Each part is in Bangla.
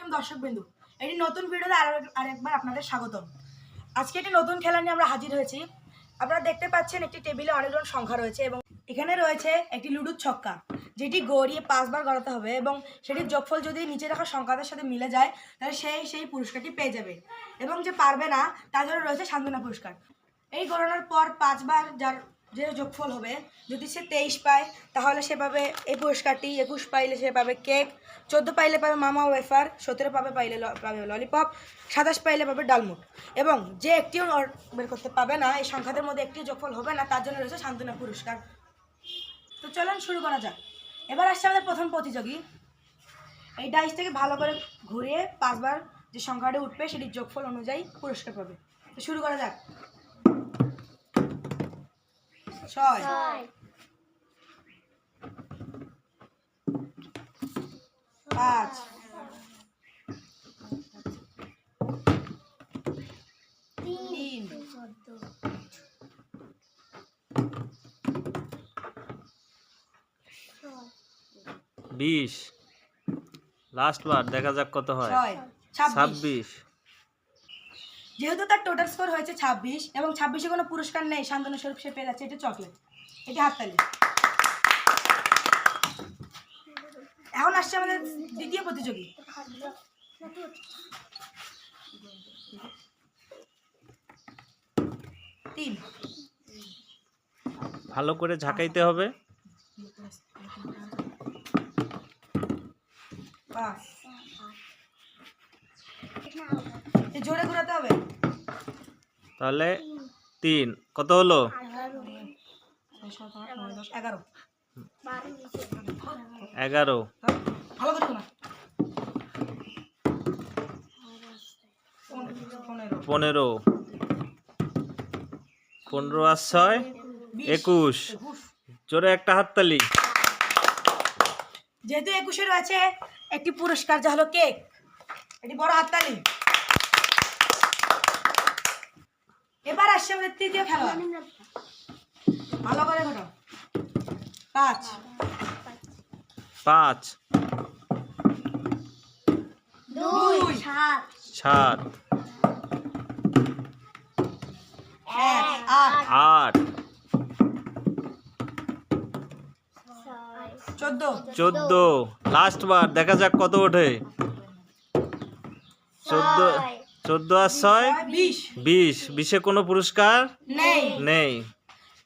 আলাইকুম দর্শকবৃন্দু, এটি নতুন ভিডিওতে আরেকবার আপনাদের স্বাগতম। আজকে একটি নতুন খেলা নিয়ে আমরা হাজির হয়েছি। আপনারা দেখতে পাচ্ছেন একটি টেবিলে অনেকজন সংখ্যা রয়েছে এবং এখানে রয়েছে একটি লুডুর ছক্কা, যেটি গড়িয়ে 5 বার গড়াতে হবে এবং সেটির যোগফল যদি নিচে রাখা সংখ্যাদের সাথে মিলে যায় তাহলে সেই পুরস্কারটি পেয়ে যাবে এবং যে পারবে না তার জন্য রয়েছে সান্ত্বনা পুরস্কার। এই গণনার পর 5 বার যার যে যোগফল হবে, যদি সে 23 পায় তাহলে সে পাবে এই পুরস্কারটি, 21 পাইলে সে পাবে কেক, 14 পাইলে পাবে মামা ওয়েফার, 17 পাবে ললিপপ, 27 পাইলে পাবে ডালমুট এবং যে একটিও বের করতে পাবে না, এই সংখ্যাদের মধ্যে একটি যোগফল হবে না, তার জন্য রয়েছে সান্ত্বনা পুরস্কার। তো চলুন শুরু করা যাক। এবার আসছে আমাদের প্রথম প্রতিযোগী। এই ডাইসটাকে ভালো করে ঘুরিয়ে 5 বার যে সংখ্যাটি উঠবে সেটির যোগফল অনুযায়ী পুরস্কার পাবে। তো শুরু করা যাক। 6 5 3 20 লাস্ট বার দেখা যাক কত হয়। 26 যেহেতু তার টোটাল স্কোর হয়েছে 26 এবং 26-এ কোনো পুরস্কার নেই, সান্ত্বনা স্বরূপ সে পেয়ে যাচ্ছে এটা চকলেট। এটি হাততালি। এখন আসছে আমাদের দ্বিতীয় প্রতিযোগী। 3 ভালো করে ঝাঁকাইতে হবে। 5 জোরে ঘোরাতে হবে। তাহলে 3 কত হলো? 11 ভালো করে ঘোরা। 15 15 আর 6 21 জোরে একটা হাততালি। যেহেতু 21-এ রয়েছে একটি পুরস্কার, যা হলো কেক, এটি বড় হাততালি। এবার আসছে আমাদের তৃতীয় খেলোয়াড়। ভালো করে ঘোরাও। 5 2 7 8 8 14 লাস্ট বার দেখা যাক কত ওঠে। 14 আর 6 20 20-এ কোনো পুরস্কার নেই।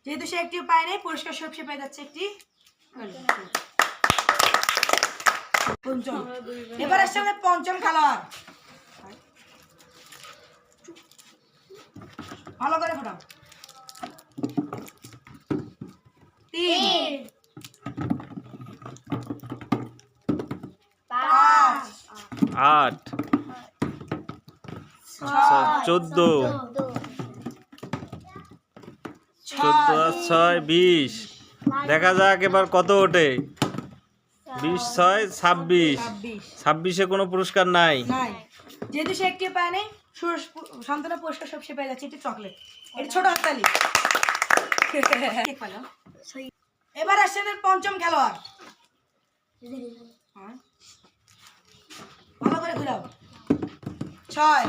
যেহেতু সে একটিও পায় নাই, পুরস্কার স্বরূপ সে পেয়ে যাচ্ছে একটি পঞ্চম। এবার আসছে আমাদের পঞ্চম খেলোয়াড়। ভালো করে ফোটাও। 3 5 8 14 আর 6 20 দেখা যাক এবার কত ওঠে। 20 6 26 26-এ কোনো পুরস্কার নাই। যেহেতু সে একটিও পায় নাই, সান্ত্বনা পুরস্কার সব সে পেয়ে যাচ্ছে একটি চকলেট। এটি ছোট হাততালি। এবার আসছে আমাদের পঞ্চম খেলোয়াড়। ভালো করে ঘুরাও। 6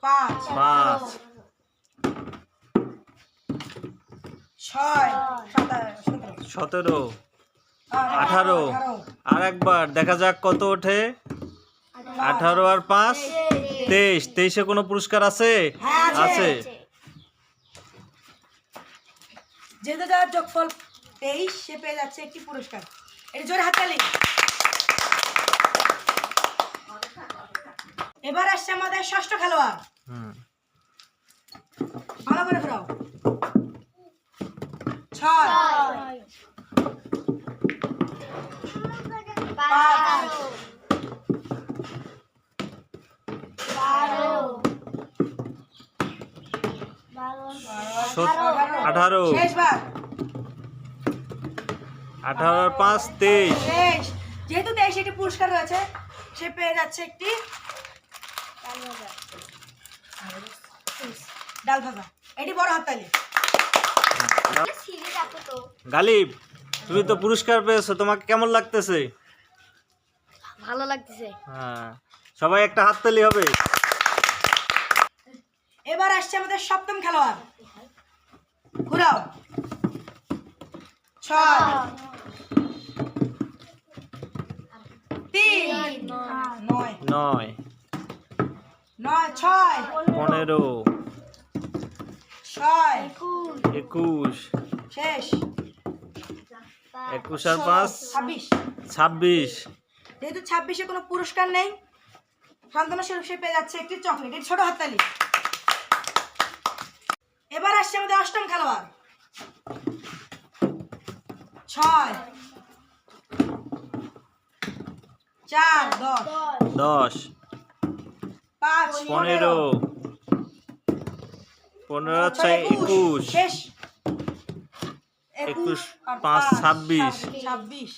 5 5 6 17 18 আর একবার দেখা যাক কত ওঠে। 18 আর 5 23 23-এ কোনো পুরস্কার আছে? আছে। যেহেতু যার যোগফল 23, সে পেয়ে যাচ্ছে একটি পুরস্কার। এর জোরে হাততালি। এবার আসছে আমাদের ষষ্ঠ খেলোয়াড়। ভালো করে ঘোরাও। 6 5 18 শেষবার 18 আর 5 23 যেহেতু 23 একটি পুরস্কার রয়েছে, সে পেয়ে যাচ্ছে একটি ডাল ভাজা। এটি বড় হাততালি। গালিব তুমি তো পুরস্কার পেয়েছো, তোমাকে কেমন লাগতেছে? ভালো লাগতেছে। হ্যাঁ, সবাই একটা হাততালি হবে। এবার আসছে আমাদের সপ্তম খেলোয়াড়, ঘুরাও। 6 3 9 9 9 6 15 6 21 শেষ 21 আর 5 26। 26। যেহেতু 26-এ কোনো পুরস্কার নেই, সান্ত্বনা স্বরূপ সে পেয়ে যাচ্ছে একটি চকলেট। এটি ছোট হাততালি। এবার আসছে আমাদের অষ্টম খেলোয়াড়, 6 4 10 10 5 15 15 6 21 শেষ 21 আর 5 26 26।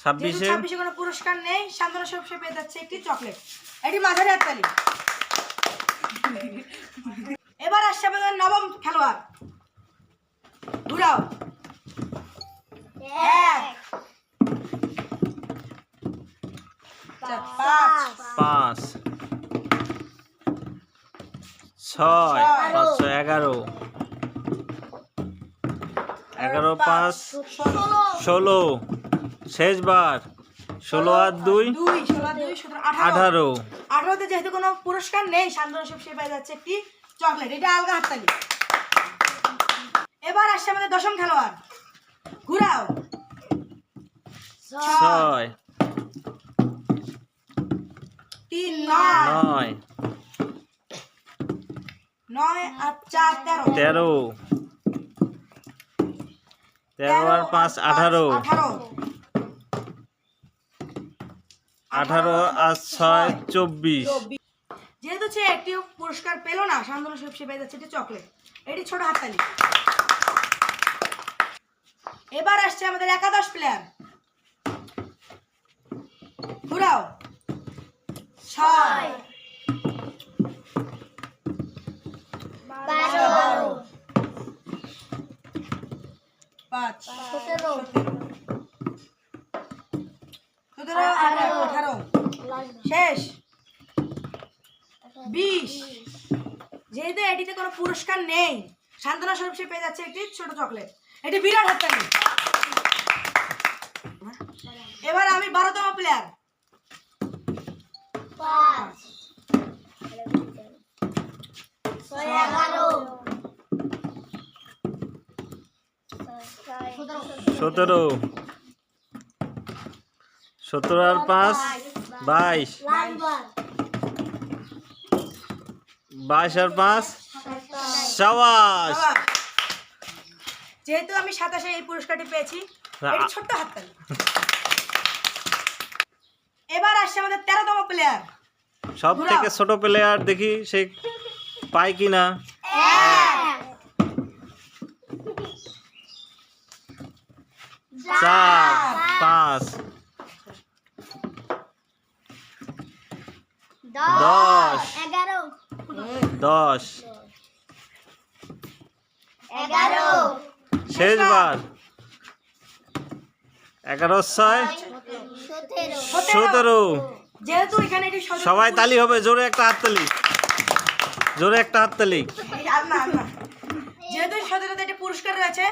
26-এ 26-এ কোনো পুরস্কার নেই, সান্ত্বনা স্বরূপ সে পেয়ে যাচ্ছে একটি চকলেট। এটি মাঝারি হাততালি। এবার আসছে আমাদের নবম খেলোয়াড়, ঘুরাও। 1 5 5 6 5 11 11 5 16 শেষবার 16 আর 2 18 18-তে যেহেতু কোনো পুরস্কার নেই, সান্ত্বনা স্বরূপ সে পেয়ে যাচ্ছে একটি চকলেট। এটা আলগা হাততালি। এবার আসছে আমাদের দশম খেলোয়াড়, ঘুরাও। 6 3 9 9 9 আর 4 13 13 13 আর 5 18 18 আর 6 24 যেহেতু সে একটি পুরস্কার পেল না, সান্ত্বনা স্বরূপ সে পেয়ে যাচ্ছে একটি চকলেট। এটি ছোট হাততালি। এবার আসছে আমাদের একাদশ প্লেয়ার, ঘুরাও। 6 12 5 17 18 শেষ 20। যেহেতু এটিতে কোনো পুরস্কার নেই, সান্ত্বনা স্বরূপ সে পেয়ে যাচ্ছে একটি ছোট চকলেট। এটি বিরাট হাততালি। এবার আমি 12তম প্লেয়ার, 17 17 আর 5 22 22 আর 5 27 যেহেতু আমি 27-এ এই পুরস্কারটি পেয়েছি, এটি ছোট্ট হাততালি। এবার আসছে আমাদের 13তম প্লেয়ার, সব থেকে ছোট প্লেয়ার, দেখি সে পায় কিনা। 4 5 10 10 শেষবার 11 6 17 যেহেতু এখানে এটি সবাই তালি হবে, জোরে একটা হাততালি, জোরে একটা হাততালি। যেহেতু 17তে একটি পুরস্কার রয়েছে,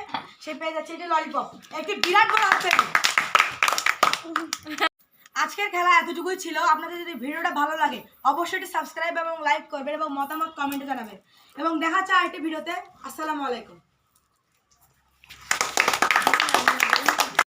সে পেয়ে যাচ্ছে এটি ললিপপ। একটি বিরাট বড় হাততালি। আজকের খেলা এতটুকুই ছিল। আপনাদের যদি ভিডিওটা ভালো লাগে, অবশ্যই এটি সাবস্ক্রাইব এবং লাইক করবেন এবং মতামত কমেন্টে জানাবেন। এবং দেখা হচ্ছে আরেকটি ভিডিওতে। আসসালামু আলাইকুম।